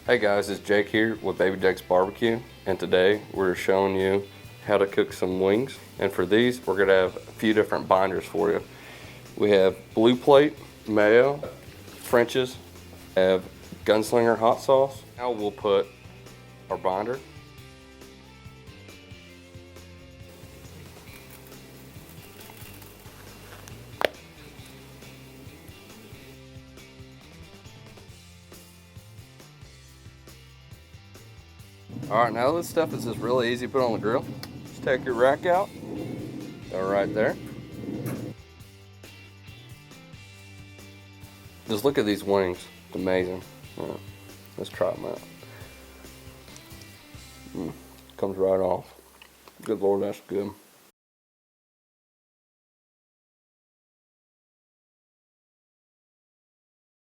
Hey guys, it's Jake here with Baby Jake's Barbecue, and today we're showing you how to cook some wings. And for these, we're gonna have a few different binders for you. We have Blue Plate, mayo, French's, have Gunslinger hot sauce. Now we'll put our binder. All right, now this stuff is just really easy to put on the grill. Just take your rack out, go right there. Just look at these wings, it's amazing. Yeah, let's try them out. Comes right off. Good Lord, that's good.